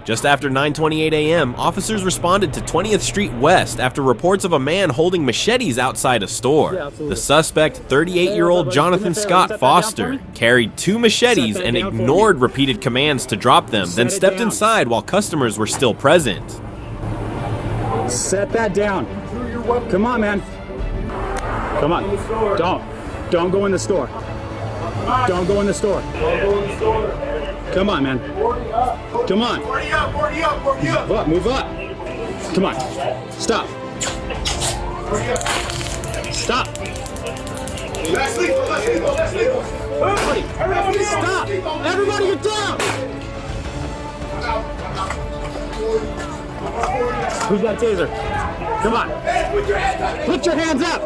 Just after 9:28 a.m., officers responded to 20th Street West after reports of a man holding machetes outside a store. The suspect, 38-year-old Jonathan Scott Foster, carried 2 machetes and ignored repeated commands to drop them, then stepped inside while customers were still present. Set that down. Come on, man. Come on. Don't go in the store. Don't go in the store. Come on, man. Come on. Move up. Come on. Stop. Stop. Everybody, stop. Everybody, get down. Who's got a taser? Come on. Put your hands up.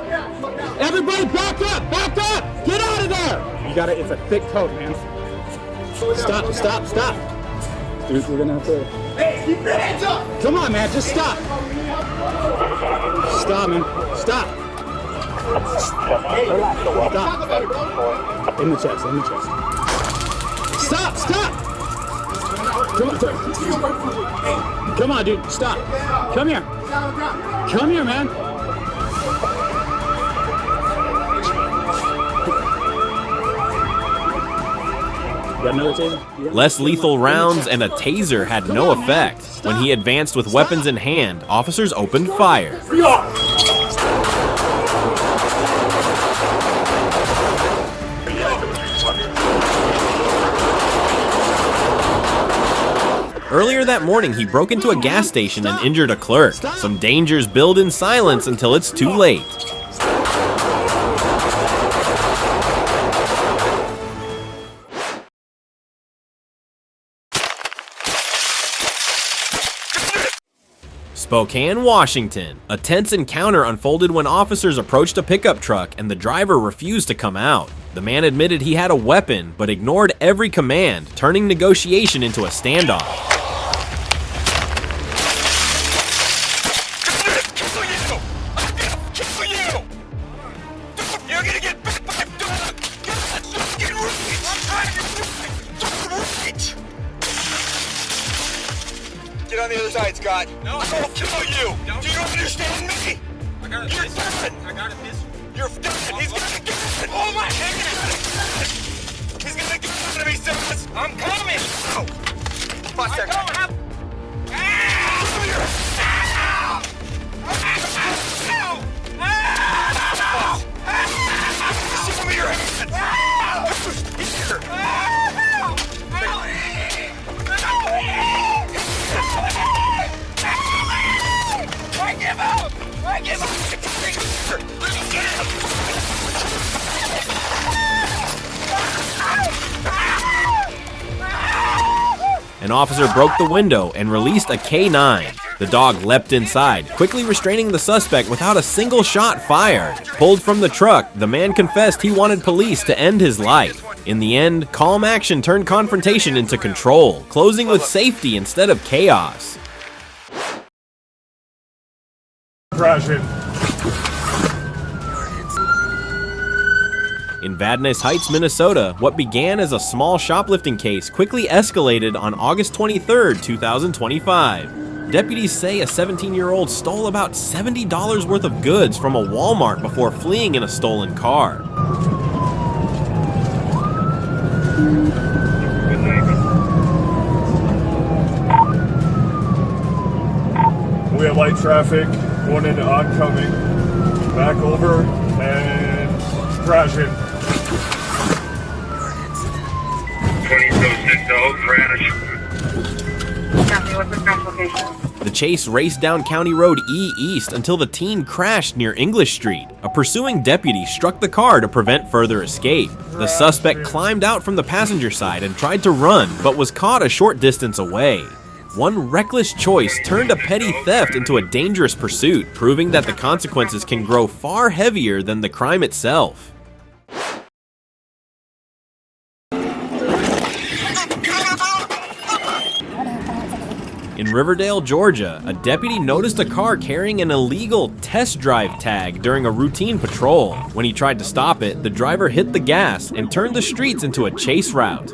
Everybody back up. Back up. Get out of there. You got it. It's a thick coat, man. Stop. Dude, we're gonna have to. Hey, keep your hands up. Come on, man. Just stop. Stop, man. Stop. Stop. In the chest. Stop. Come on, dude. Stop. Come here, man. Got another taser? Less lethal rounds and a taser had no effect. When he advanced with weapons in hand, officers opened fire. Earlier that morning, he broke into a gas station and injured a clerk. Some dangers build in silence until it's too late. Spokane, Washington. A tense encounter unfolded when officers approached a pickup truck and the driver refused to come out. The man admitted he had a weapon, but ignored every command, turning negotiation into a standoff. Get on the other side, Scott. No, I'll kill you. Do you understand me? You're done. I got a pistol. You're done. He's gonna get it. Oh my God. He's gonna get it to me, sis. I'm coming. Oh. Bust that guy. Show me your hands. Here. I give up! Let me get him! An officer broke the window and released a K9. The dog leapt inside, quickly restraining the suspect without a single shot fired. Pulled from the truck, the man confessed he wanted police to end his life. In the end, calm action turned confrontation into control, closing with safety instead of chaos. Crashing. In Vadnais Heights, Minnesota, what began as a small shoplifting case quickly escalated on August 23, 2025. Deputies say a 17-year-old stole about $70 worth of goods from a Walmart before fleeing in a stolen car. We have light traffic going into oncoming. Back over and crashing. 2006 crash. What's the crash location? The chase raced down County Road E East until the teen crashed near English Street. A pursuing deputy struck the car to prevent further escape. The suspect climbed out from the passenger side and tried to run, but was caught a short distance away. One reckless choice turned a petty theft into a dangerous pursuit, proving that the consequences can grow far heavier than the crime itself. In Riverdale, Georgia, a deputy noticed a car carrying an illegal test drive tag during a routine patrol. When he tried to stop it, the driver hit the gas and turned the streets into a chase route.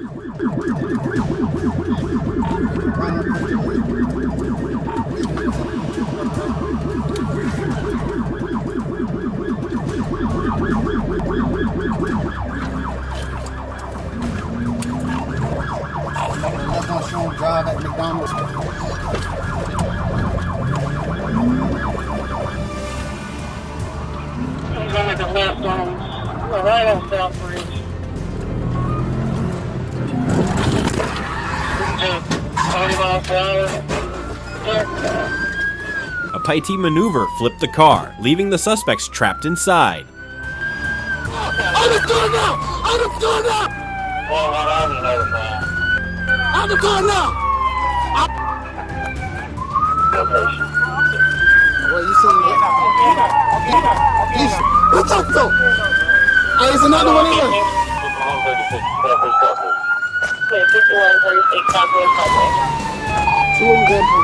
to the left on, right on Southbridge. Just 20 miles per hour. A Piety maneuver flipped the car, leaving the suspects trapped inside. Out the car now! Out the car now! Well, what I was notified. Out the car now! Location. Well, you see me? What's up, though? Hey, there's another one in there. 5136 Southwest Highway. Two of them dead from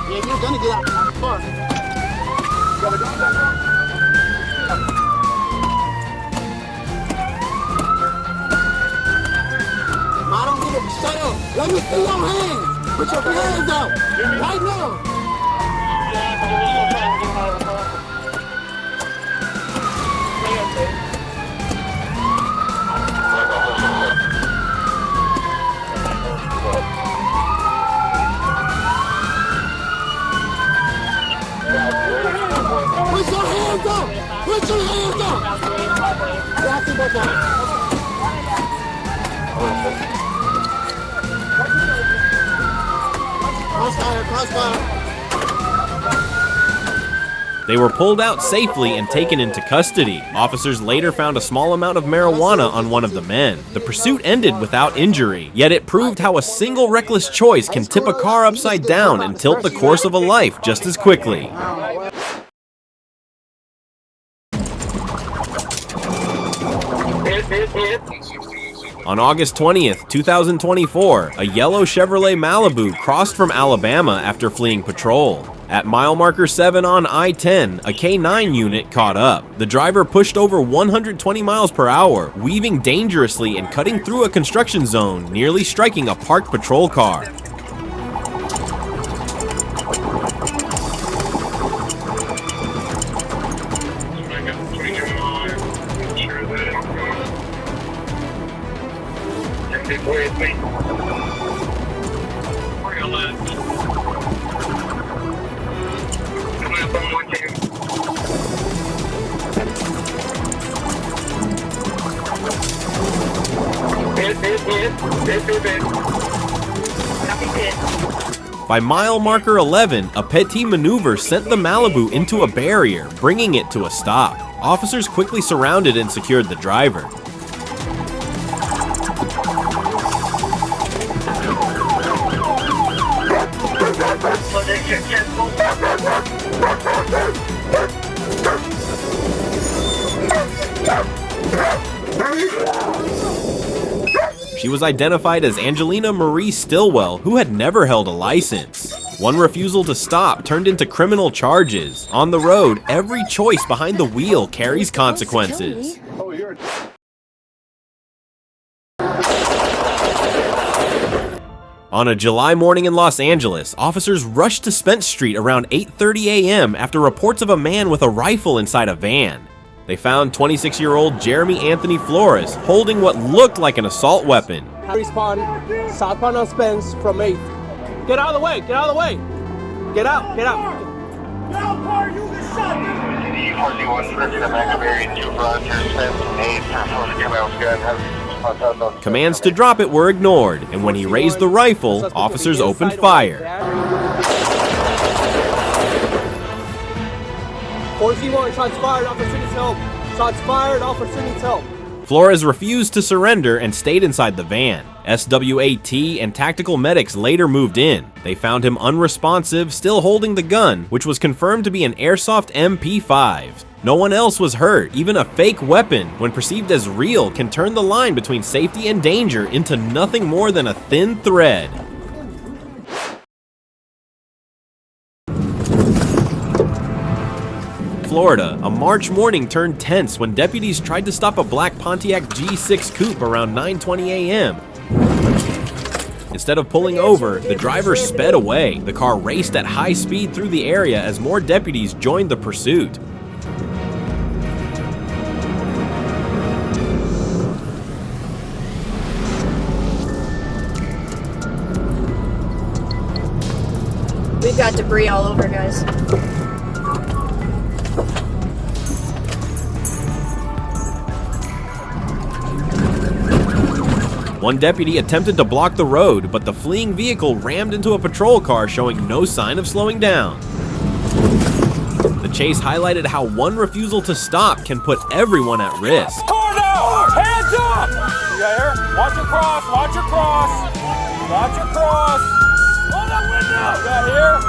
Yeah, you're gonna get out the car. I don't give a shut up. Let me see your hands. Put your hands out right now. Put your hands up. Put your hands up. That's it, that's Crossfire. They were pulled out safely and taken into custody. Officers later found a small amount of marijuana on one of the men. The pursuit ended without injury, yet it proved how a single reckless choice can tip a car upside down and tilt the course of a life just as quickly. On August 20th, 2024, a yellow Chevrolet Malibu crossed from Alabama after fleeing patrol. At mile marker 7 on I-10, a K9 unit caught up. The driver pushed over 120 miles per hour, weaving dangerously and cutting through a construction zone, nearly striking a parked patrol car. By mile marker 11, a Petit maneuver sent the Malibu into a barrier, bringing it to a stop. Officers quickly surrounded and secured the driver. She was identified as Angelina Marie Stillwell, who had never held a license. One refusal to stop turned into criminal charges. On the road, every choice behind the wheel carries consequences. On a July morning in Los Angeles, officers rushed to Spence Street around 8:30 a.m. after reports of a man with a rifle inside a van. They found 26-year-old Jeremy Anthony Flores holding what looked like an assault weapon. Respawn, southbound on Spence from 8th. Get out of the way, get out of the way. Get out, get out. Get out, car, you get shot, dude. Commands to drop it were ignored, and when he raised the rifle, officers opened fire. 4-1, shots fired, officer needs help. Shots fired, officer needs help. Flores refused to surrender and stayed inside the van. SWAT and tactical medics later moved in. They found him unresponsive, still holding the gun, which was confirmed to be an airsoft MP5. No one else was hurt. Even a fake weapon, when perceived as real, can turn the line between safety and danger into nothing more than a thin thread. Florida, a March morning turned tense when deputies tried to stop a black Pontiac G6 coupe around 9:20 a.m. Instead of pulling over, the driver sped away. The car raced at high speed through the area as more deputies joined the pursuit. got debris all over, guys. One deputy attempted to block the road, but the fleeing vehicle rammed into a patrol car showing no sign of slowing down. The chase highlighted how one refusal to stop can put everyone at risk. Car down! Hands up! You got here? Watch your cross, watch your cross. Watch your cross. Hold that window! You got here?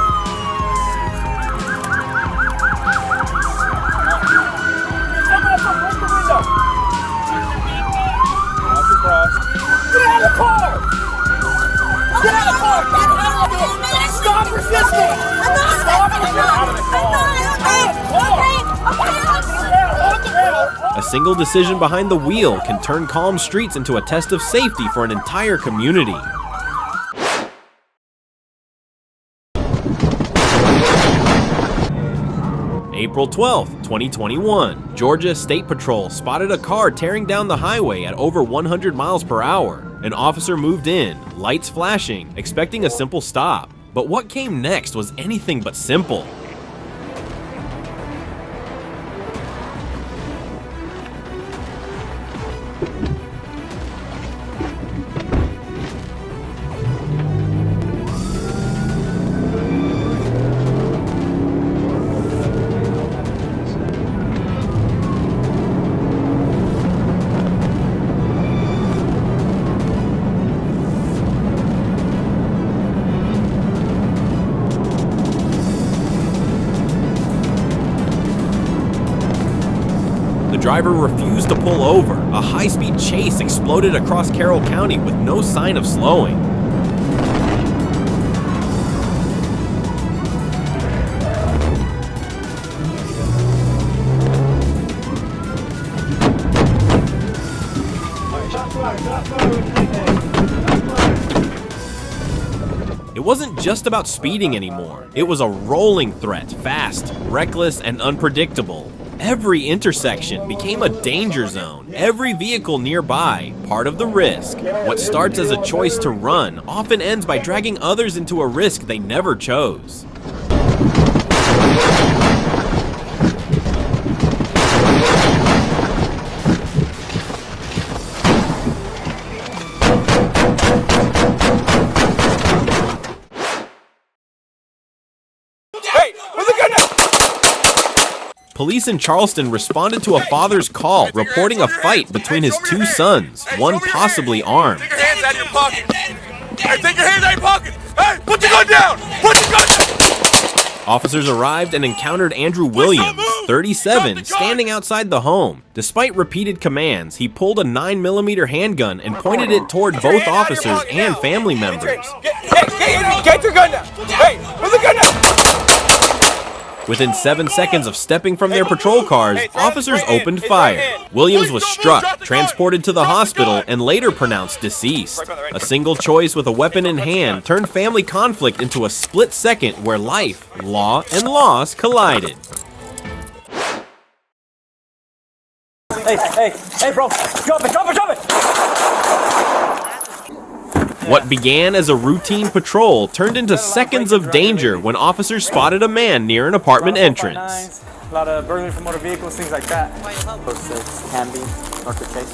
Someone up front, break the window. Watch your cross. Get out of the car! Get out of the car! Stop resisting! Stop and get out of the car! A single decision behind the wheel can turn calm streets into a test of safety for an entire community. April 12th, 2021, Georgia State Patrol spotted a car tearing down the highway at over 100 miles per hour. An officer moved in, lights flashing, expecting a simple stop. But what came next was anything but simple. The driver refused to pull over. A high-speed chase exploded across Carroll County with no sign of slowing. It wasn't just about speeding anymore. It was a rolling threat, fast, reckless, and unpredictable. Every intersection became a danger zone. Every vehicle nearby, part of the risk. What starts as a choice to run often ends by dragging others into a risk they never chose. Police in Charleston responded to a father's call reporting a fight between his two sons, one possibly armed. Take your hands out of your pocket. Hey, take your hands out of your pocket. Hey, put your gun down. Put your gun down. Officers arrived and encountered Andrew Williams, 37, standing outside the home. Despite repeated commands, he pulled a 9mm handgun and pointed it toward both officers and family members. Get your gun down. Hey, put the gun down. Within 7 seconds of stepping from their patrol cars, officers opened fire. Williams was struck, transported to the hospital, and later pronounced deceased. A single choice with a weapon in hand turned family conflict into a split second where life, law, and loss collided. Hey, bro, drop it! What began as a routine patrol turned into seconds of danger when officers spotted a man near an apartment entrance. A lot of burglary from motor vehicles, things like that. Can be, North Chase.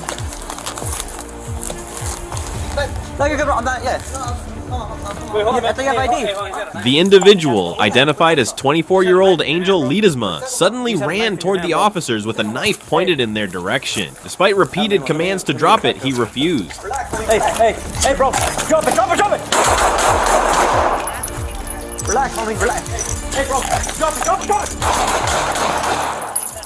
The individual, identified as 24-year-old Angel Ledesma, suddenly ran toward the officers with a knife pointed in their direction. Despite repeated commands to drop it, he refused. Hey, bro, drop it! Relax, homie, relax. Hey, bro, drop it!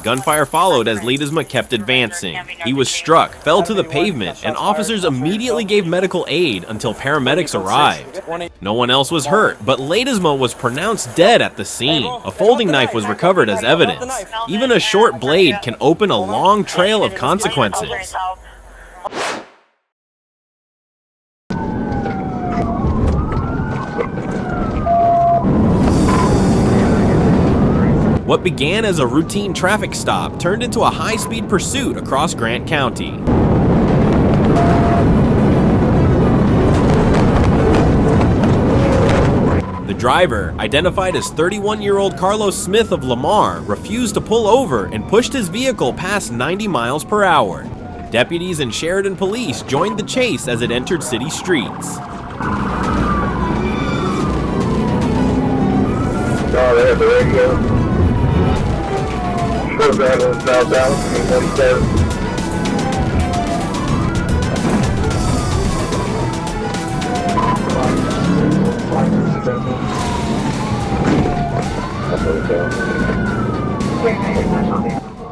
Gunfire followed as Ledesma kept advancing. He was struck, fell to the pavement, and officers immediately gave medical aid until paramedics arrived. No one else was hurt, but Ledesma was pronounced dead at the scene. A folding knife was recovered as evidence. Even a short blade can open a long trail of consequences. What began as a routine traffic stop turned into a high-speed pursuit across Grant County. The driver, identified as 31-year-old Carlos Smith of Lamar, refused to pull over and pushed his vehicle past 90 miles per hour. Deputies and Sheridan police joined the chase as it entered city streets. They have the radio. Shows that in South Dallas, 117.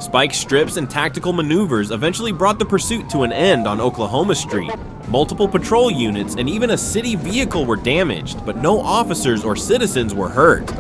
Spike strips and tactical maneuvers eventually brought the pursuit to an end on Oklahoma Street. Multiple patrol units and even a city vehicle were damaged, but no officers or citizens were hurt.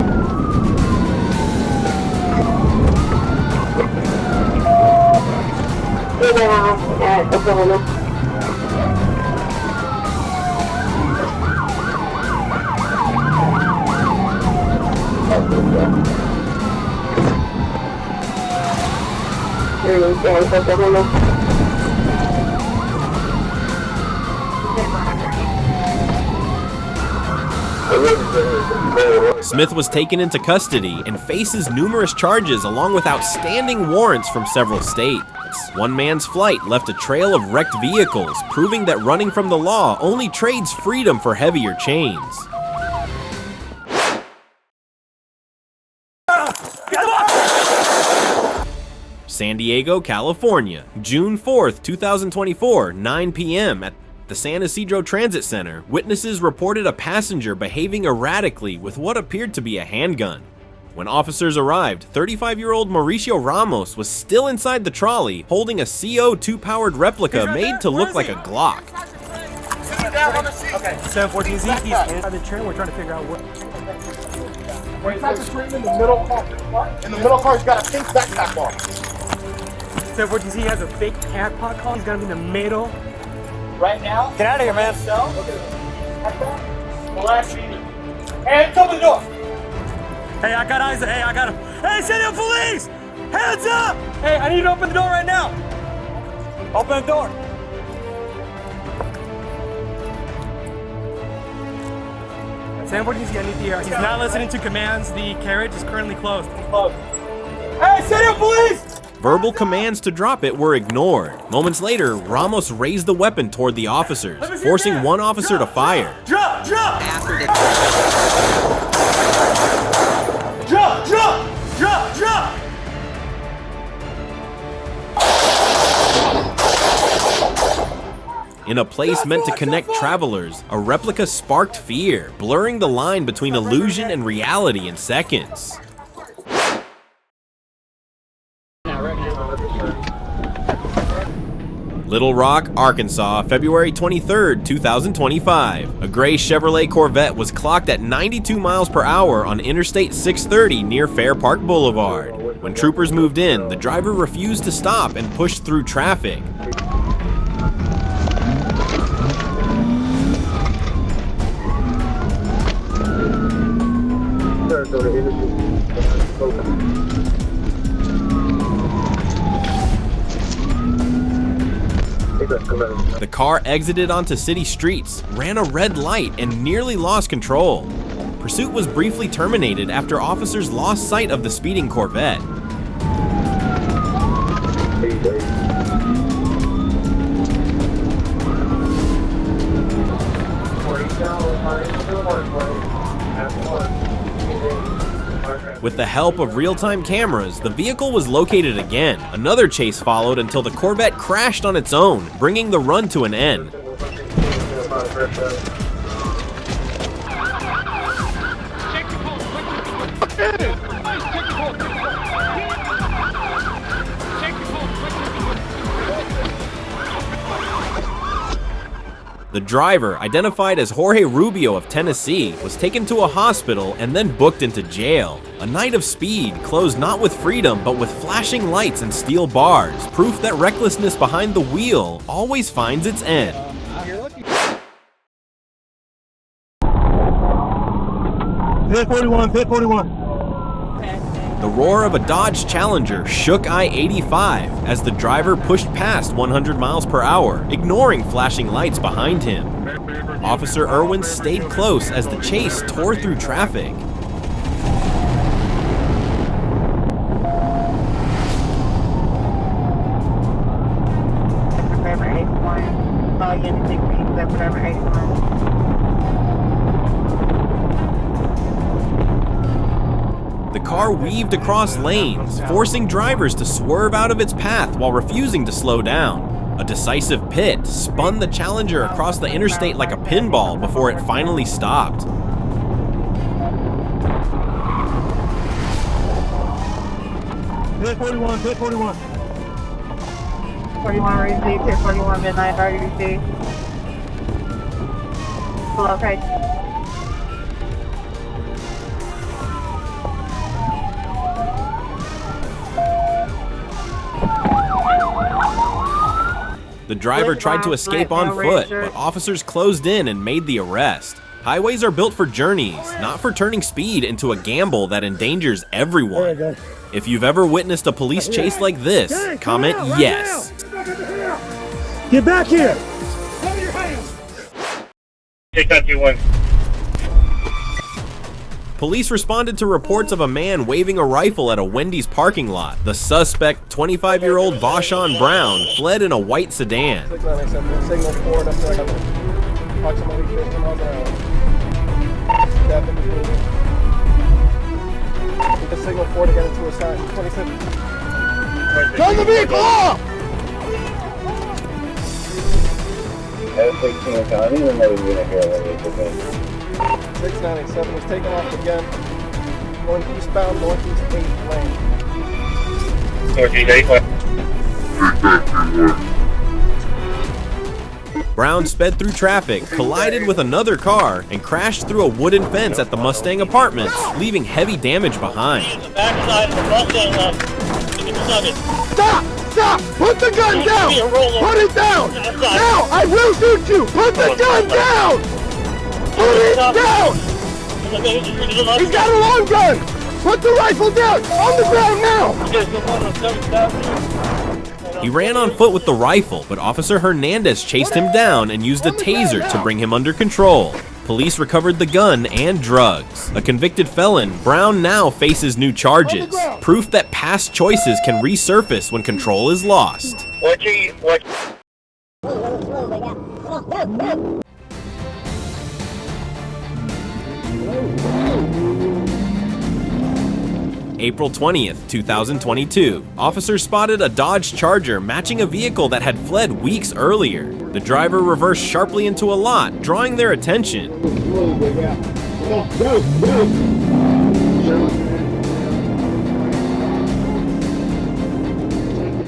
Smith was taken into custody and faces numerous charges along with outstanding warrants from several states. One man's flight left a trail of wrecked vehicles, proving that running from the law only trades freedom for heavier chains. San Diego, California, June 4th, 2024, 9 p.m. at the San Isidro Transit Center, witnesses reported a passenger behaving erratically with what appeared to be a handgun. When officers arrived, 35-year-old Mauricio Ramos was still inside the trolley, holding a CO2-powered replica made to look like a Glock. Okay, 714Z, he's inside the train. We're trying to figure out what. We're inside the train in the middle car. In the middle car, he's got a pink backpack on. 714Z has a fake AirPod call. He's gonna be in the middle. Right now? Get out of here, man. Relax, hands open the door. Hey, I got eyes. Hey, I got him. Hey, San Diego police! Hands up! Hey, I need you to open the door right now. Open the door. San Diego, I need the air. He's not listening to commands. The carriage is currently closed. Hey, San Diego police! Verbal commands to drop it were ignored. Moments later, Ramos raised the weapon toward the officers, forcing one officer to fire. Drop! Drop! In a place meant to connect travelers, a replica sparked fear, blurring the line between illusion and reality in seconds. Little Rock, Arkansas, February 23, 2025. A gray Chevrolet Corvette was clocked at 92 miles per hour on Interstate 630 near Fair Park Boulevard. When troopers moved in, the driver refused to stop and pushed through traffic. The car exited onto city streets, ran a red light, and nearly lost control. Pursuit was briefly terminated after officers lost sight of the speeding Corvette. With the help of real-time cameras, the vehicle was located again. Another chase followed until the Corvette crashed on its own, bringing the run to an end. The driver, identified as Jorge Rubio of Tennessee, was taken to a hospital and then booked into jail. A night of speed closed not with freedom but with flashing lights and steel bars, proof that recklessness behind the wheel always finds its end. Pit 41, pit 41. The roar of a Dodge Challenger shook I-85 as the driver pushed past 100 miles per hour, ignoring flashing lights behind him. Officer Irwin stayed close as the chase tore through traffic. The car weaved across lanes, forcing drivers to swerve out of its path while refusing to slow down. A decisive pit spun the Challenger across the interstate like a pinball before it finally stopped. Pit 41, pit 41. 41 received, pit 41 midnight, already received. Hello, okay. The driver tried to escape on foot, but officers closed in and made the arrest. Highways are built for journeys, not for turning speed into a gamble that endangers everyone. If you've ever witnessed a police chase like this, comment yes. Get back here! Police responded to reports of a man waving a rifle at a Wendy's parking lot. The suspect, 25-year-old Vaughn Brown, fled in a white sedan. Signal forward up there. Approximately 15 miles an hour. Step in between. Get the signal forward again into a side. 26. Turn the vehicle off! 697 is taken off again. Going eastbound, northeast 8th lane. Brown sped through traffic, collided with another car, and crashed through a wooden fence at the Mustang Apartments, leaving heavy damage behind. Stop! Stop! Put the gun down! Put it down! Now! I will shoot you! Put the gun down! Put it down! He's got a long gun! Put the rifle down! On the ground now! He ran on foot with the rifle, but Officer Hernandez chased him down and used a taser to bring him under control. Police recovered the gun and drugs. A convicted felon, Brown now faces new charges. Proof that past choices can resurface when control is lost. April 20th, 2022. Officers spotted a Dodge Charger matching a vehicle that had fled weeks earlier. The driver reversed sharply into a lot, drawing their attention.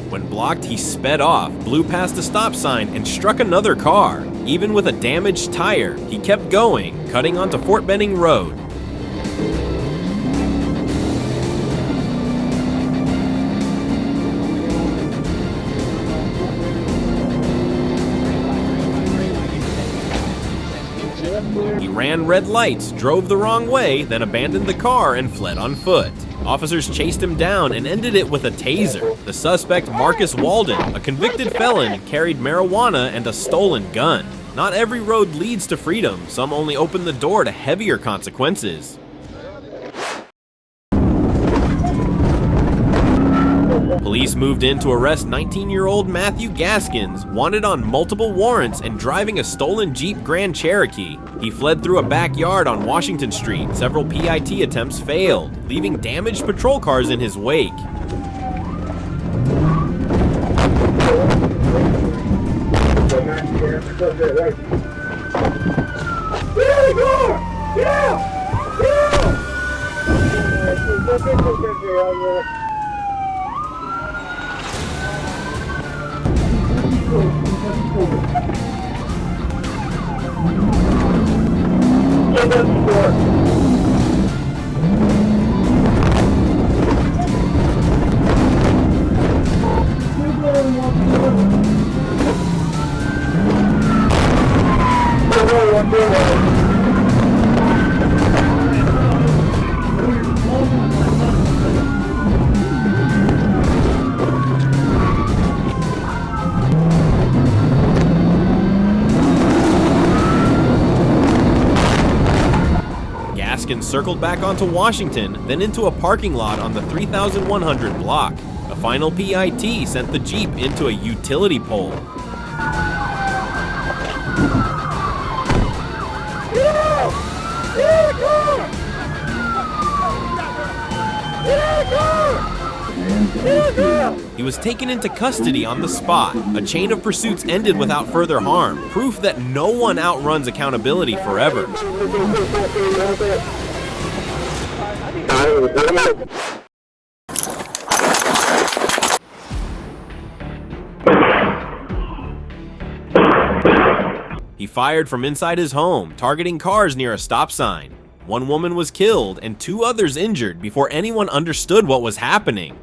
When blocked, he sped off, blew past a stop sign, and struck another car. Even with a damaged tire, he kept going, cutting onto Fort Benning Road. He ran red lights, drove the wrong way, then abandoned the car and fled on foot. Officers chased him down and ended it with a taser. The suspect, Marcus Walden, a convicted felon, carried marijuana and a stolen gun. Not every road leads to freedom. Some only open the door to heavier consequences. Police moved in to arrest 19-year-old Matthew Gaskins, wanted on multiple warrants and driving a stolen Jeep Grand Cherokee. He fled through a backyard on Washington Street. Several PIT attempts failed, leaving damaged patrol cars in his wake. circled back onto Washington, then into a parking lot on the 3100 block. A final PIT sent the Jeep into a utility pole. He was taken into custody on the spot. A chain of pursuits ended without further harm, proof that no one outruns accountability forever. He fired from inside his home, targeting cars near a stop sign. One woman was killed and 2 others injured before anyone understood what was happening.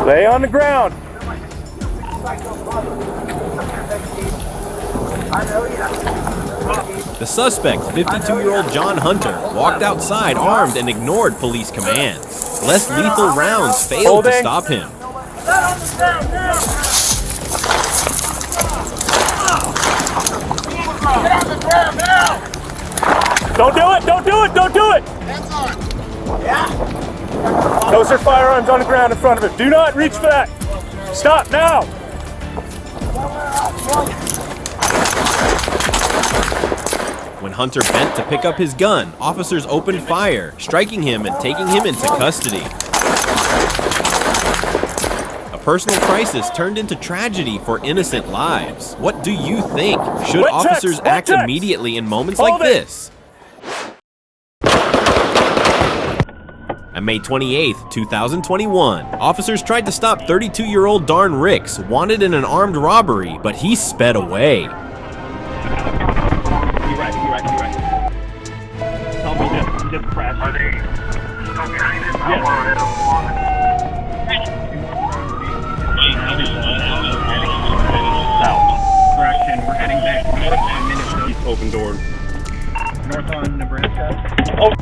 Lay on the ground. The suspect, 52-year-old John Hunter, walked outside armed and ignored police commands. Less lethal rounds failed to stop him. Don't do it! Don't do it! Don't do it! Hands on. Yeah. Those are firearms on the ground in front of him. Do not reach for that. Stop now! When Hunter bent to pick up his gun, officers opened fire, striking him and taking him into custody. A personal crisis turned into tragedy for innocent lives. What do you think? Should officers act immediately in moments like this? On May 28, 2021, officers tried to stop 32-year-old Darn Ricks, wanted in an armed robbery, but he sped away. You're right. Tell me just crashed. Are they still behind us? South. Correction, we're heading back to 10 minutes. Open door. North on Nebraska. Oh.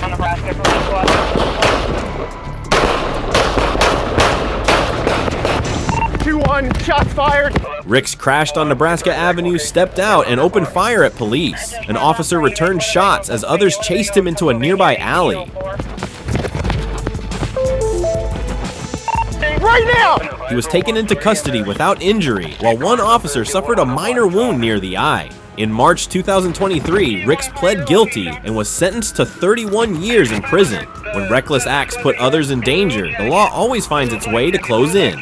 On Nebraska police squad. Shots fired. Ricks crashed on Nebraska Avenue, stepped out, and opened fire at police. An officer returned shots as others chased him into a nearby alley. Right now! He was taken into custody without injury, while one officer suffered a minor wound near the eye. In March 2023, Ricks pled guilty and was sentenced to 31 years in prison. When reckless acts put others in danger, the law always finds its way to close in.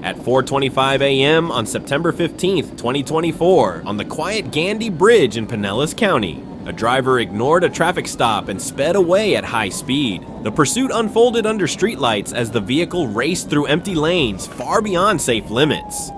At 4:25 a.m. on September 15, 2024, on the quiet Gandy Bridge in Pinellas County, a driver ignored a traffic stop and sped away at high speed. The pursuit unfolded under streetlights as the vehicle raced through empty lanes far beyond safe limits.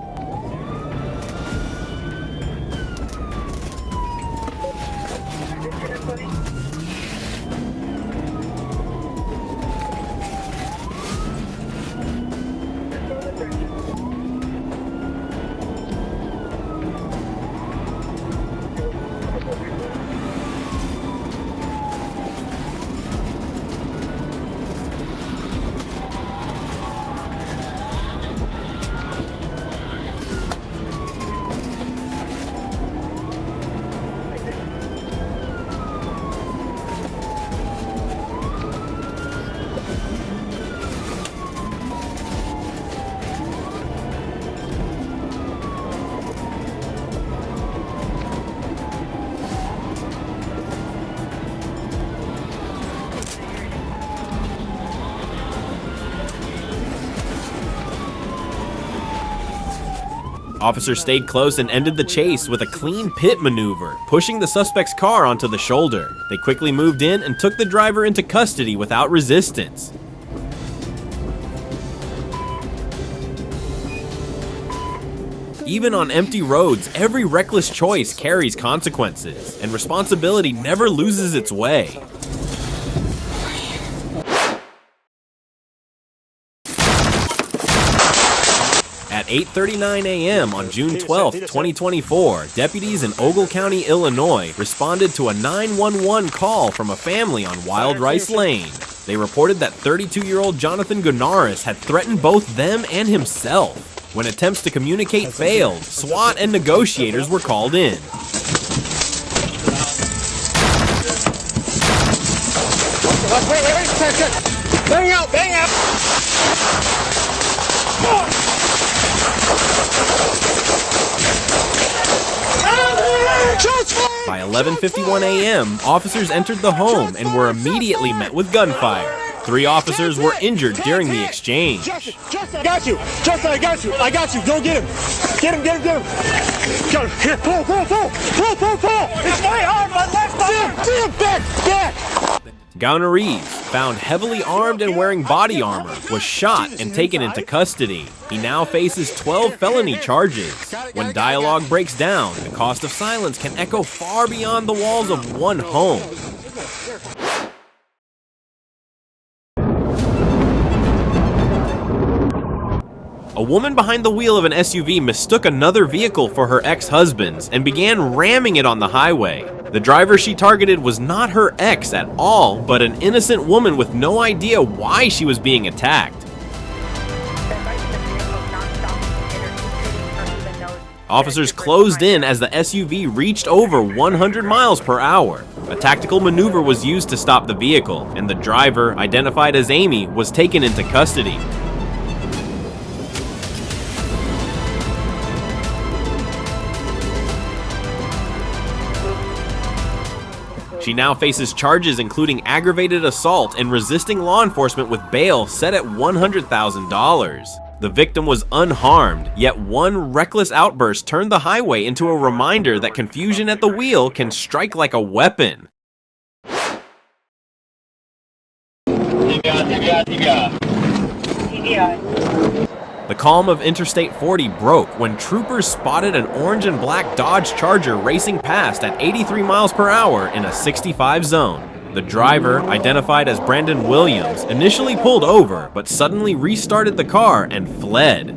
Officers stayed close and ended the chase with a clean pit maneuver, pushing the suspect's car onto the shoulder. They quickly moved in and took the driver into custody without resistance. Even on empty roads, every reckless choice carries consequences, and responsibility never loses its way. At 8:39 a.m. on June 12, 2024, deputies in Ogle County, Illinois, responded to a 911 call from a family on Wild Rice Lane. They reported that 32-year-old Jonathan Gunaris had threatened both them and himself. When attempts to communicate failed, SWAT and negotiators were called in. Wait. Bang out! By 11:51 a.m., officers entered the home and were immediately met with gunfire. 3 officers were injured during the exchange. Justin, I got you! Justin, I got you! Go get him! Get him! Go! Here, pull! It's my arm, my left arm! Damn, back! Gunaris, found heavily armed and wearing body armor, was shot and taken into custody. He now faces 12 felony charges. When dialogue breaks down, the cost of silence can echo far beyond the walls of one home. A woman behind the wheel of an SUV mistook another vehicle for her ex-husband's and began ramming it on the highway. The driver she targeted was not her ex at all, but an innocent woman with no idea why she was being attacked. Officers closed in as the SUV reached over 100 miles per hour. A tactical maneuver was used to stop the vehicle, and the driver, identified as Amy, was taken into custody. She now faces charges including aggravated assault and resisting law enforcement with bail set at $100,000. The victim was unharmed, yet one reckless outburst turned the highway into a reminder that confusion at the wheel can strike like a weapon. The calm of Interstate 40 broke when troopers spotted an orange and black Dodge Charger racing past at 83 miles per hour in a 65 zone. The driver, identified as Brandon Williams, initially pulled over, but suddenly restarted the car and fled.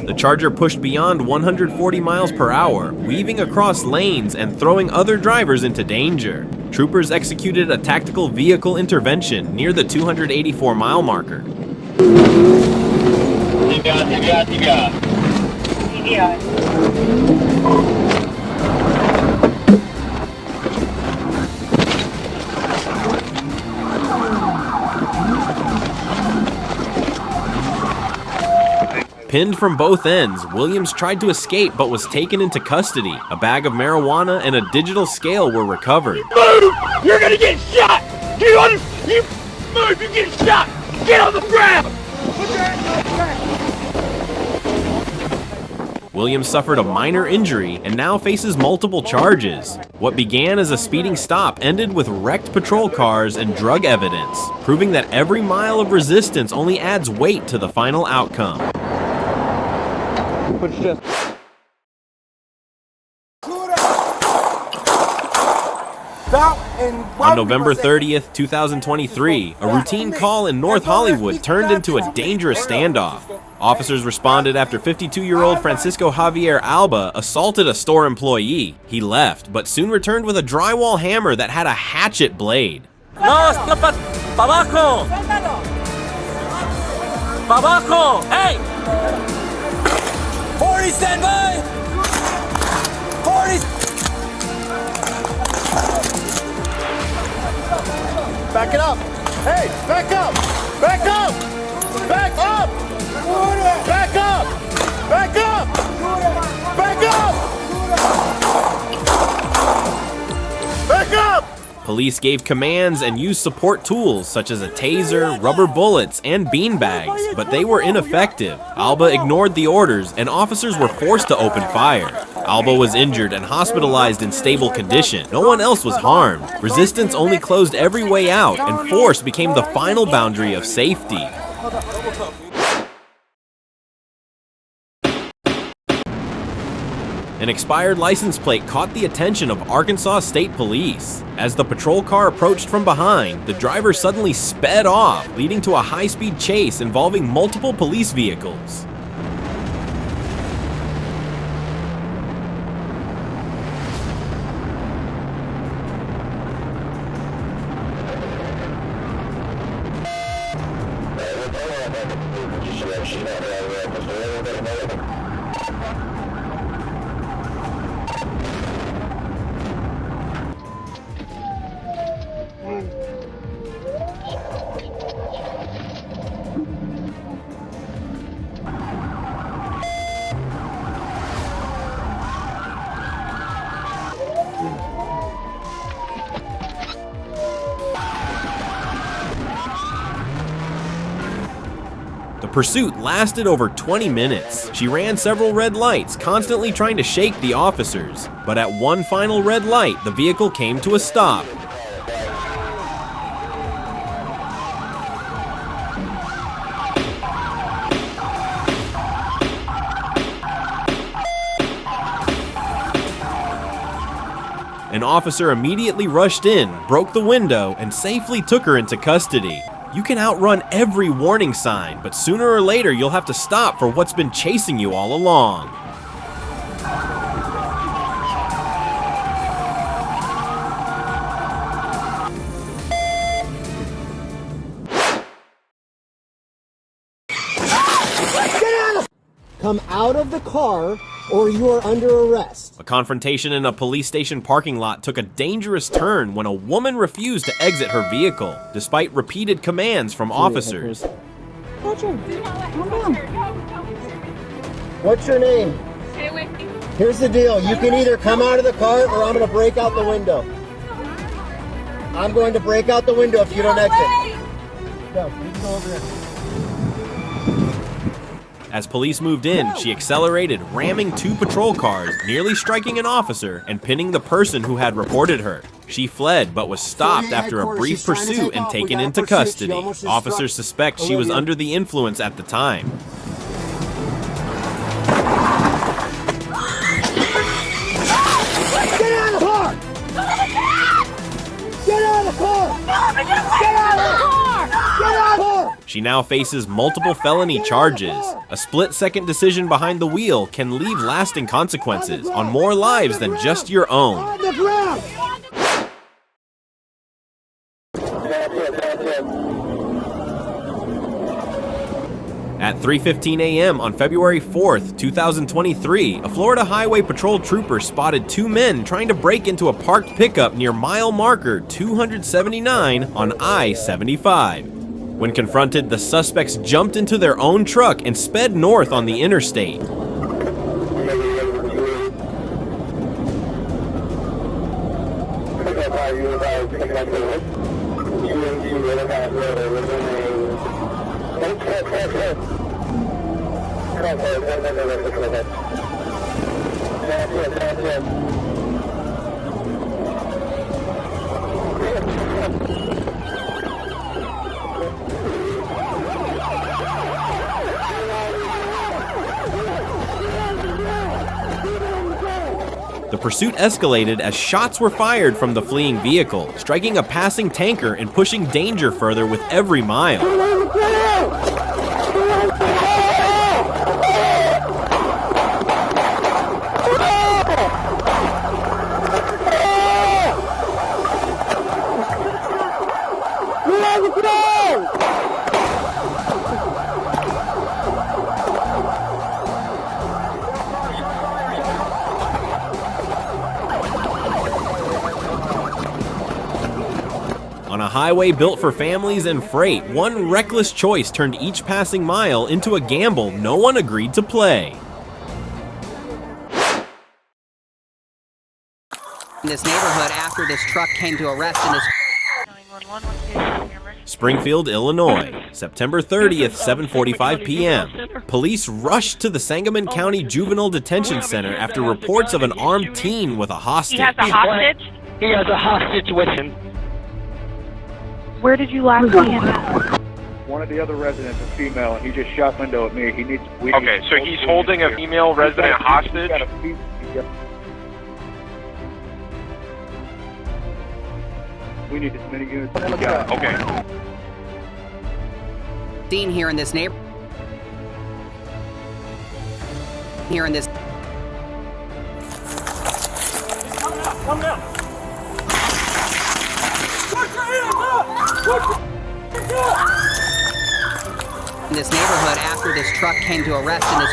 The Charger pushed beyond 140 miles per hour, weaving across lanes and throwing other drivers into danger. Troopers executed a tactical vehicle intervention near the 284-mile marker. Pinned from both ends, Williams tried to escape but was taken into custody. A bag of marijuana and a digital scale were recovered. Move! You're gonna get shot! You move, you get shot! Get on the ground! Put your hands on the ground! Williams suffered a minor injury and now faces multiple charges. What began as a speeding stop ended with wrecked patrol cars and drug evidence, proving that every mile of resistance only adds weight to the final outcome. On November 30th, 2023, a routine call in North Hollywood turned into a dangerous standoff. Officers responded after 52-year-old Francisco Javier Alba assaulted a store employee. He left, but soon returned with a drywall hammer that had a hatchet blade. No, pa abajo! Pa abajo! Hey! 40, stand by! 40! Back it up. Hey, back up. Back up. Back up. Back up. Back up. Back up. Back up. Police gave commands and used support tools such as a taser, rubber bullets, and beanbags, but they were ineffective. Alba ignored the orders, and officers were forced to open fire. Alba was injured and hospitalized in stable condition. No one else was harmed. Resistance only closed every way out, and force became the final boundary of safety. An expired license plate caught the attention of Arkansas State Police. As the patrol car approached from behind, the driver suddenly sped off, leading to a high-speed chase involving multiple police vehicles. The pursuit lasted over 20 minutes. She ran several red lights, constantly trying to shake the officers. But at one final red light, the vehicle came to a stop. An officer immediately rushed in, broke the window, and safely took her into custody. You can outrun every warning sign, but sooner or later you'll have to stop for what's been chasing you all along. Come out of the car or you are under arrest. A confrontation in a police station parking lot took a dangerous turn when a woman refused to exit her vehicle, despite repeated commands from officers. What's your name? Stay with me. Here's the deal. You can either come out of the car or I'm going to break out the window. I'm going to break out the window if you don't exit. Go, you can go over there. As police moved in, she accelerated, ramming two patrol cars, nearly striking an officer and pinning the person who had reported her. She fled, but was stopped after a brief pursuit and taken into custody. Officers suspect she was under the influence at the time. Get out of the car! Get out of the car! Get out of the car! Get out of the car! She now faces multiple felony charges. A split-second decision behind the wheel can leave lasting consequences on more lives than just your own. On the ground! At 3:15 a.m. on February 4th, 2023, a Florida Highway Patrol trooper spotted two men trying to break into a parked pickup near mile marker 279 on I-75. When confronted, the suspects jumped into their own truck and sped north on the interstate. The pursuit escalated as shots were fired from the fleeing vehicle, striking a passing tanker and pushing danger further with every mile. On a highway built for families and freight, one reckless choice turned each passing mile into a gamble no one agreed to play. In this neighborhood after this truck came to a rest in this. Springfield, Illinois, September 30th, 7:45 p.m. Police rushed to the Sangamon County Juvenile Detention Center after reports of an armed teen with a hostage. He has a hostage? He has a hostage with him. Where did you last see him at? One of the other residents is female, and he just shot window at me. Okay, so he's holding a female resident hostage? He's We need as many units as we got. Okay. Seen here in this neighborhood. Here in this. Come down. In this neighborhood after this truck came to a rest in this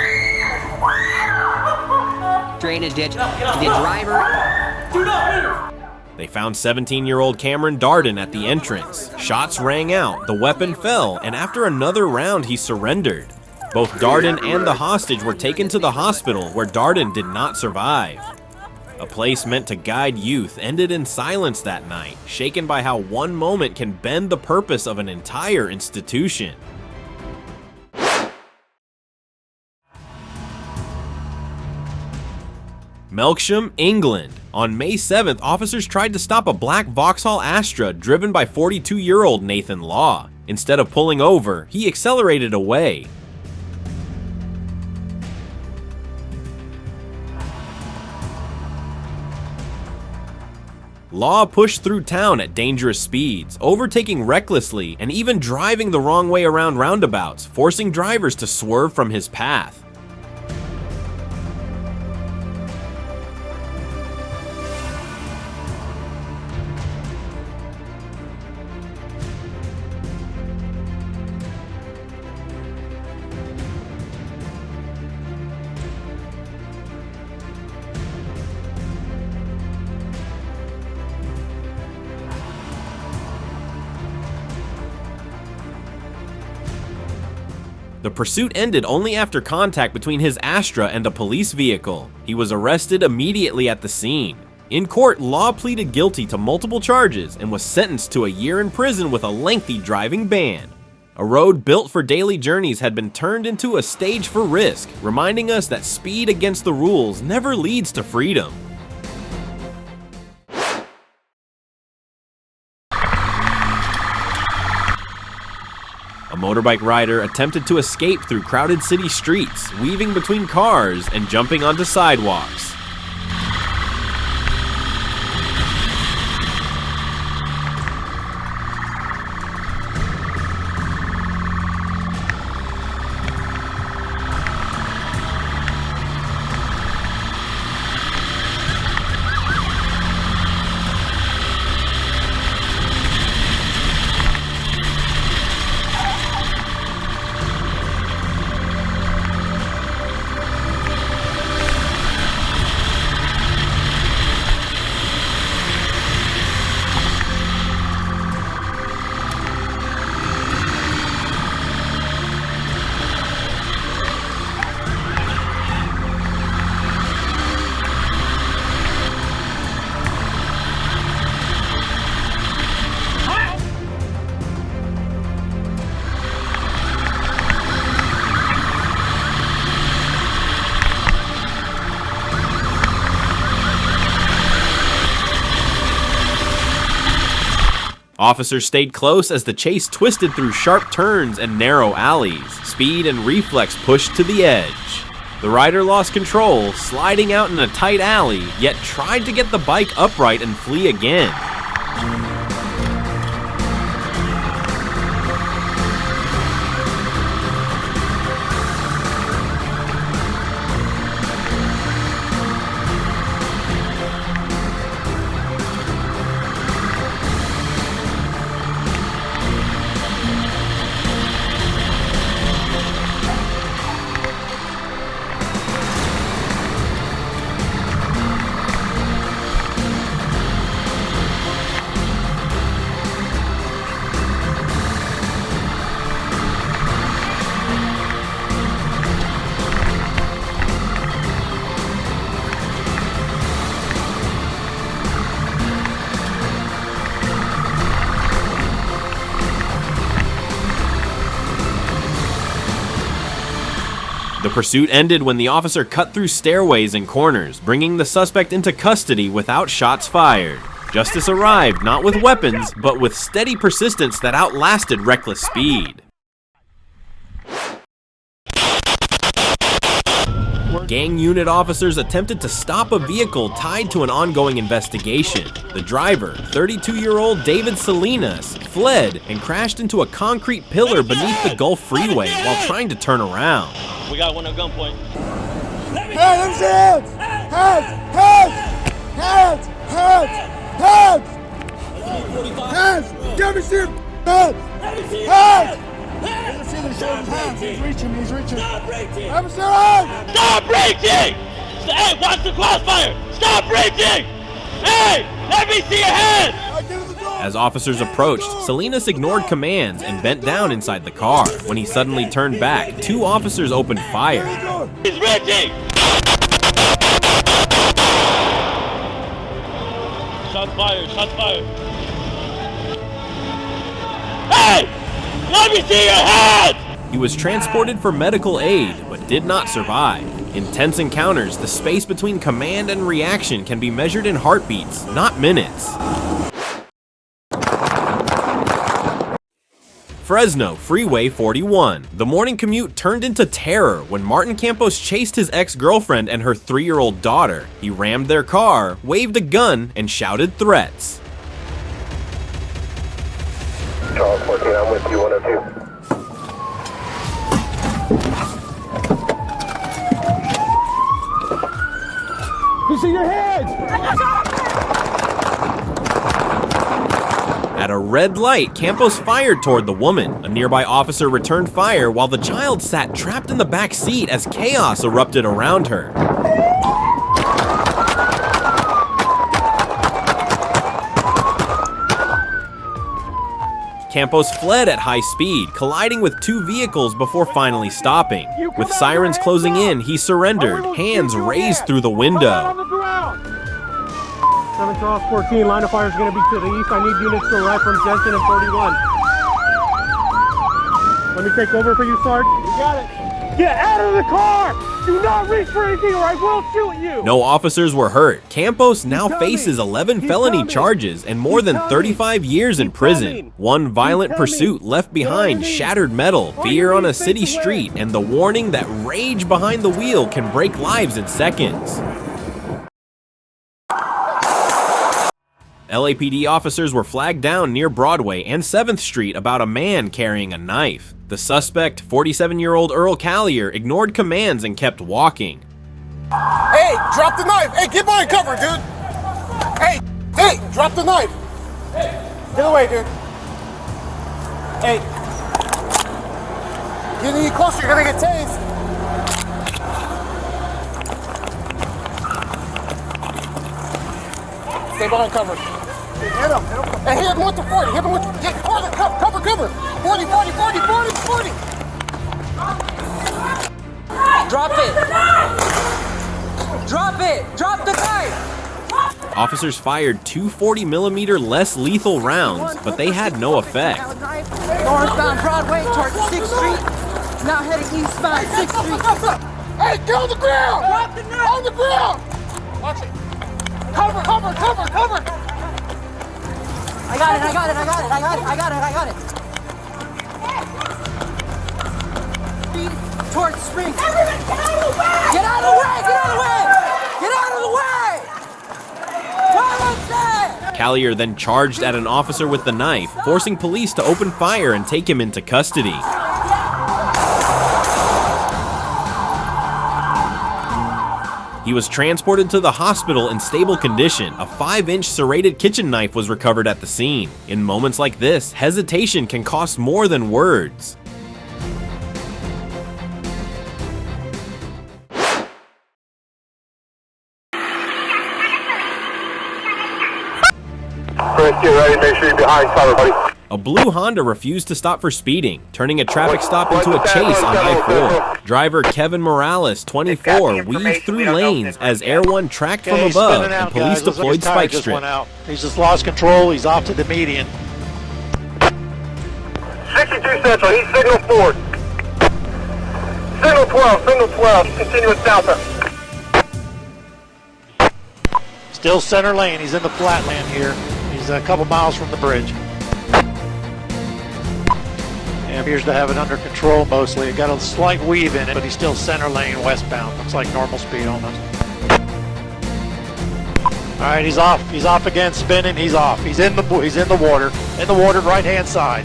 drainage ditch. The driver. Do not move. They found 17-year-old Cameron Darden at the entrance. Shots rang out, the weapon fell, and after another round he surrendered. Both Darden and the hostage were taken to the hospital, where Darden did not survive. A place meant to guide youth ended in silence that night, shaken by how one moment can bend the purpose of an entire institution. Melksham, England. On May 7th, officers tried to stop a black Vauxhall Astra driven by 42-year-old Nathan Law. Instead of pulling over, he accelerated away. Law pushed through town at dangerous speeds, overtaking recklessly and even driving the wrong way around roundabouts, forcing drivers to swerve from his path. The pursuit ended only after contact between his Astra and a police vehicle. He was arrested immediately at the scene. In court, Law pleaded guilty to multiple charges and was sentenced to a year in prison with a lengthy driving ban. A road built for daily journeys had been turned into a stage for risk, reminding us that speed against the rules never leads to freedom. A motorbike rider attempted to escape through crowded city streets, weaving between cars and jumping onto sidewalks. Officers stayed close as the chase twisted through sharp turns and narrow alleys. Speed and reflex pushed to the edge. The rider lost control, sliding out in a tight alley, yet tried to get the bike upright and flee again. The pursuit ended when the officer cut through stairways and corners, bringing the suspect into custody without shots fired. Justice arrived not with weapons, but with steady persistence that outlasted reckless speed. We're Gang unit officers attempted to stop a vehicle tied to an ongoing investigation. The driver, 32-year-old David Salinas, fled and crashed into a concrete pillar beneath the Gulf Freeway while trying to turn around. We got one at gunpoint. Hey, let me see hands! Hands! Let me see your hands! Hands! Let me see their shoulders, hands. He's reaching. Let me see your hands! Stop reaching! Hey, watch the crossfire! Stop reaching! Hey, let me see your hands! As officers approached, Salinas ignored commands and bent down inside the car. When he suddenly turned back, 2 officers opened fire. He's reaching! Shots fired. Hey! Let me see your hands! He was transported for medical aid, but did not survive. In tense encounters, the space between command and reaction can be measured in heartbeats, not minutes. Fresno, Freeway 41. The morning commute turned into terror when Martin Campos chased his ex-girlfriend and her 3-year-old daughter. He rammed their car, waved a gun, and shouted threats. Charles 14, I'm with you, 102. You see your heads! At a red light, Campos fired toward the woman. A nearby officer returned fire while the child sat trapped in the back seat as chaos erupted around her. Campos fled at high speed, colliding with 2 vehicles before finally stopping. With sirens closing in, he surrendered, hands raised through the window. 7 Cross 14, line of fire is going to be to the east. I need units to arrive from Jensen and 41. Let me take over for you, Sarge. You got it. Get out of the car! Do not reach for anything or I will shoot you! No officers were hurt. Campos now faces 11 felony charges and more than 35 years in prison. One violent pursuit left behind shattered metal, fear on a city street, and the warning that rage behind the wheel can break lives in seconds. LAPD officers were flagged down near Broadway and 7th Street about a man carrying a knife. The suspect, 47-year-old Earl Callier, ignored commands and kept walking. Hey, drop the knife! Hey, get behind cover, dude! Hey, drop the knife! Get away, dude! Hey, get any closer, you're gonna get tased! Stay behind cover. Hit him. Hey, hit him with the 40. Hit him with the... Cover. 40. Drop it! Drop the knife! Officers fired 2 40mm less lethal rounds, but they had no effect. Northbound Broadway towards 6th Street. Now heading eastbound 6th Street. Hey, get on the ground! Drop the knife! On the ground! Watch it. Cover! I got it. Speed towards spring. Everyone, Get out of the way! Callier then charged at an officer with the knife, forcing police to open fire and take him into custody. He was transported to the hospital in stable condition. A 5-inch serrated kitchen knife was recovered at the scene. In moments like this, hesitation can cost more than words. Chris, get ready, make sure you're behind cover, buddy. A blue Honda refused to stop for speeding, turning a traffic stop into a chase on I-4. Driver Kevin Morales, 24, weaved through lanes as Air One tracked from above and police deployed spike strip. He's just lost control. He's off to the median. 62 Central, he's signal 4. Signal 12, continuing southbound. Still center lane. He's in the flatland here. He's a couple miles from the bridge. He appears to have it under control mostly. It got a slight weave in it, but he's still center lane westbound. Looks like normal speed almost. All right, he's off. He's off again, spinning. He's off. He's in the water. In the water, right-hand side.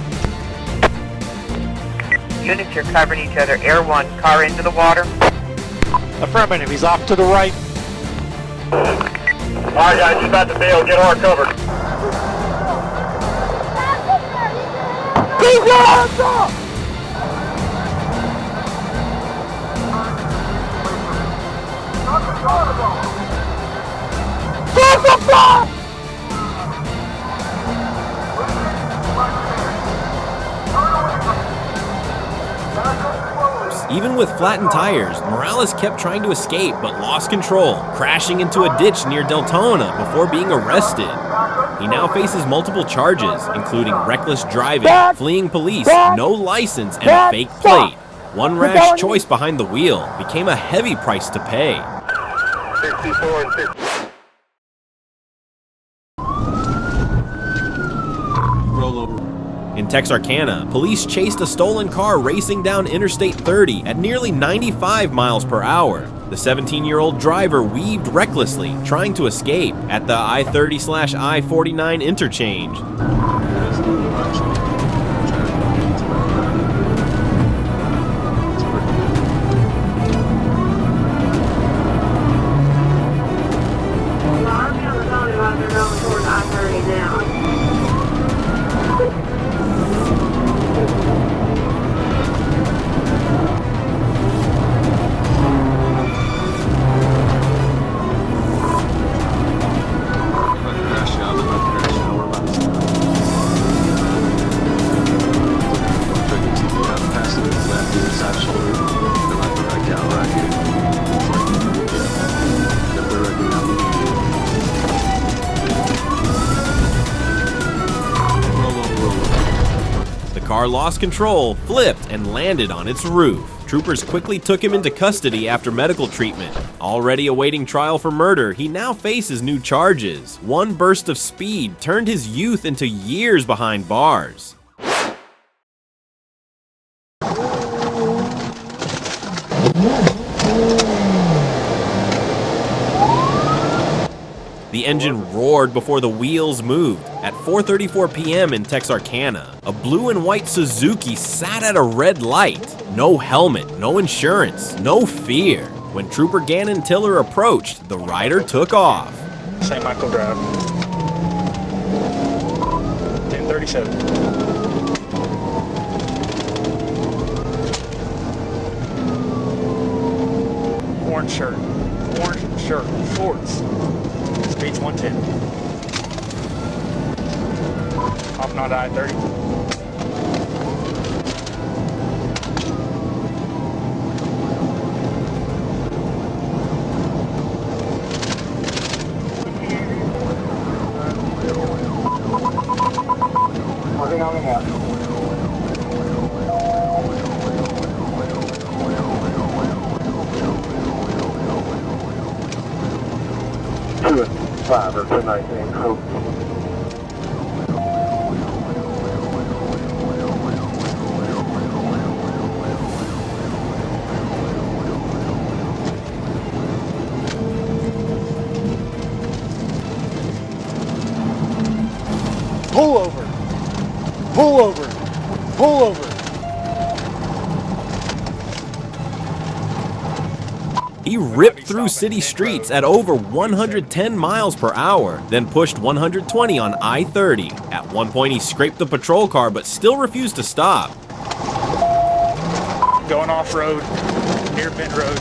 Units, you're covering each other. Air 1, car into the water. Affirmative. He's off to the right. All right, guys, he's about to bail. Get our cover. Keep your hands up! Get the fuck! Even with flattened tires, Morales kept trying to escape but lost control, crashing into a ditch near Deltona before being arrested. He now faces multiple charges, including reckless driving, fleeing police, no license, and a fake plate. One rash choice behind the wheel became a heavy price to pay. 64 and 50. In Texarkana, police chased a stolen car racing down Interstate 30 at nearly 95 miles per hour. The 17-year-old driver weaved recklessly, trying to escape at the I-30/I-49 interchange. The car lost control, flipped, and landed on its roof. Troopers quickly took him into custody after medical treatment. Already awaiting trial for murder, he now faces new charges. One burst of speed turned his youth into years behind bars. The engine roared before the wheels moved. At 4:34 p.m. in Texarkana, a blue and white Suzuki sat at a red light. No helmet, no insurance, no fear. When Trooper Gannon Tiller approached, the rider took off. St. Michael Drive. 1037. Orange shirt, shorts. Speed's 110. Off not I-30. Working on the map. Two and 5 or 219. Hope. Pull over. Pull over. Pull over. He ripped through city streets at over 110 miles per hour, then pushed 120 on I-30. At one point, he scraped the patrol car but still refused to stop. Going off-road, near Bend Road.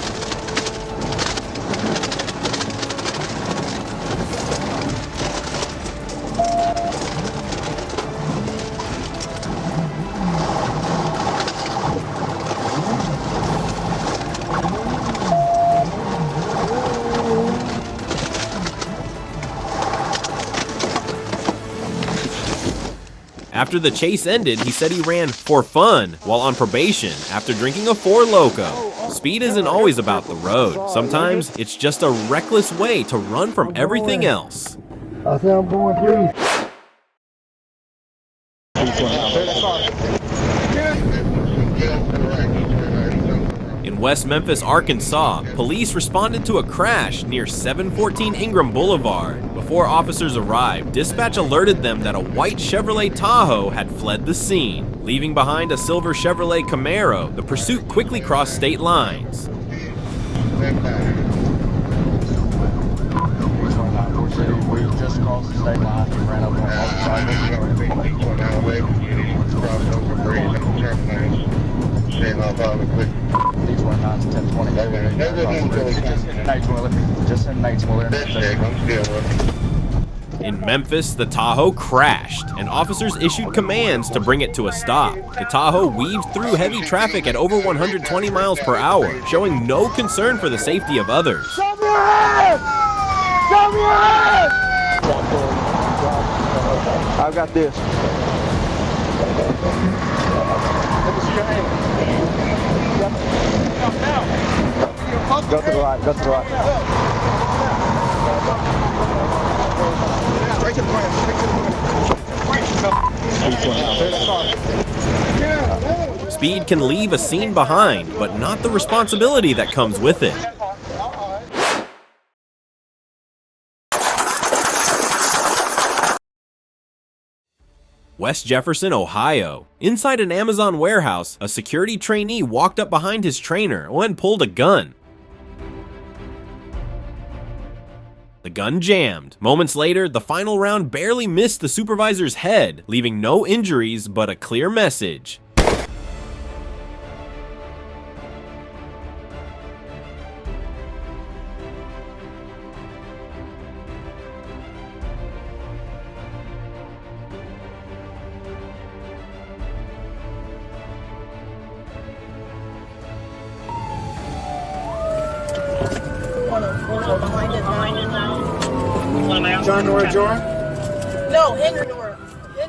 After the chase ended, he said he ran for fun while on probation after drinking a 4 Loko. Speed isn't always about the road. Sometimes it's just a reckless way to run from everything else. I said I'm going, please. In West Memphis, Arkansas, police responded to a crash near 714 Ingram Boulevard. Before officers arrived, dispatch alerted them that a white Chevrolet Tahoe had fled the scene. Leaving behind a silver Chevrolet Camaro, the pursuit quickly crossed state lines. We just crossed the state line and ran up on these were 9 to 1020. Just in Nate's In Memphis, the Tahoe crashed, and officers issued commands to bring it to a stop. The Tahoe weaved through heavy traffic at over 120 miles per hour, showing no concern for the safety of others. Show me your hands! Show me your hands! I've got this. Let me see your hand. Go to the right, go to the right. Straight to the right. Speed can leave a scene behind, but not the responsibility that comes with it. West Jefferson, Ohio. Inside an Amazon warehouse, a security trainee walked up behind his trainer and pulled a gun. The gun jammed. Moments later, the final round barely missed the supervisor's head, leaving no injuries but a clear message. John Nora Jordan? No, Henry Nora.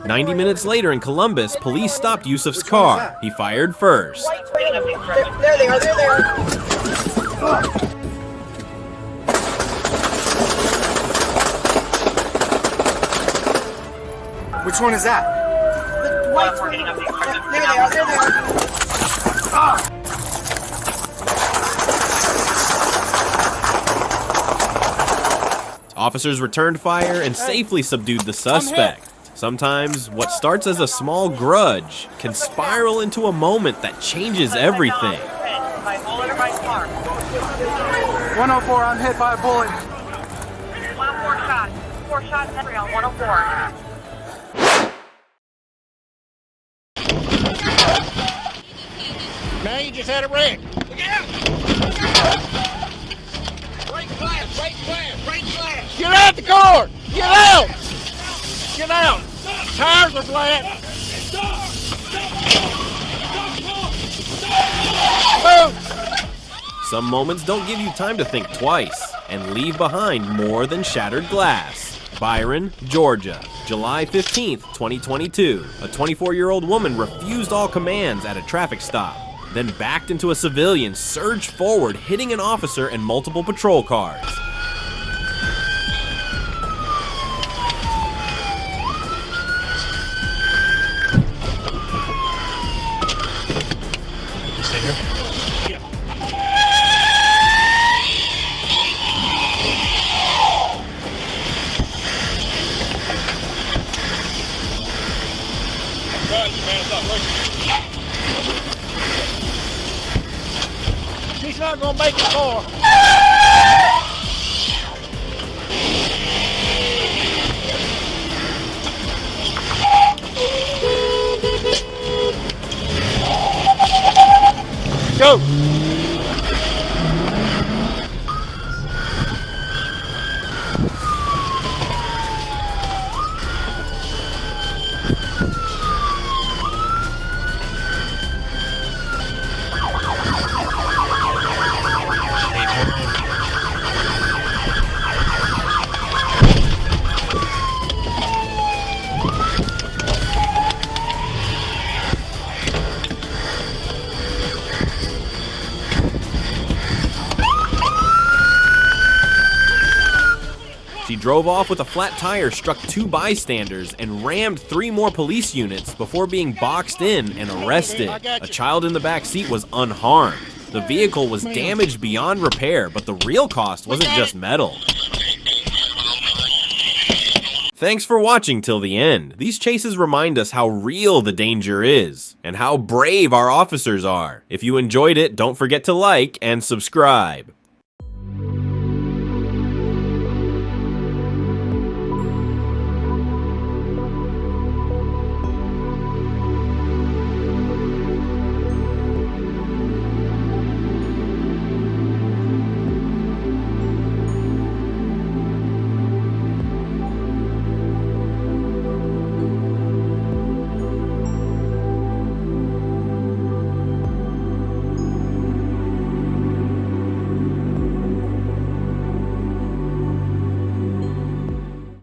90 minutes later in Columbus, police stopped Yusuf's car. He fired first. There they are, there they are. Which one is that? The white one. There they are, there they are. Ah! Officers returned fire and safely subdued the suspect. Sometimes, what starts as a small grudge can spiral into a moment that changes everything. 104, I'm hit by a bullet. 104 shot. 4 shots, Henry on 104. Now you just had a wreck. Get out the car! Get out! Get out! Tires are flat! Move! Some moments don't give you time to think twice and leave behind more than shattered glass. Byron, Georgia, July 15th, 2022. A 24-year-old woman refused all commands at a traffic stop, then backed into a civilian, surged forward, hitting an officer and multiple patrol cars. She's not gonna make it far. Go. She drove off with a flat tire, struck 2 bystanders, and rammed 3 more police units before being boxed in and arrested. A child in the back seat was unharmed. The vehicle was damaged beyond repair, but the real cost wasn't just metal. Thanks for watching till the end. These chases remind us how real the danger is, and how brave our officers are. If you enjoyed it, don't forget to like and subscribe.